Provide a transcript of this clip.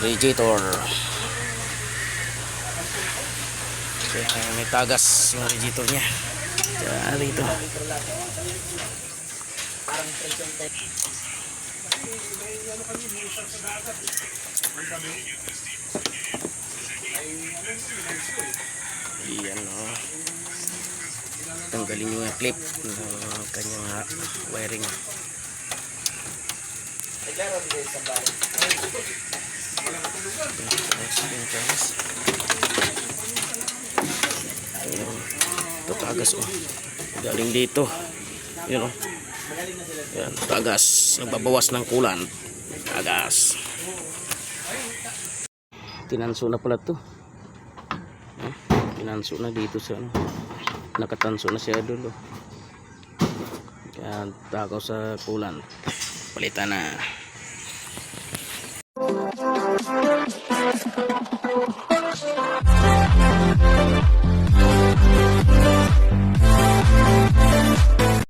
radiator. Kaya may tagas yung radiator niya. Kaya rito. Iyan o. Tanggalin yung clip ng kanyang wiring. Ito tagas o. Galing dito. Yun o. Yan, tagas. Nagbabawas ng kulan. Tagas. Tinanso na pala ito. Tinanso na dito sa ano. Nakatanso na siya dulo. Kaya takaw sa kulan. Palitan na.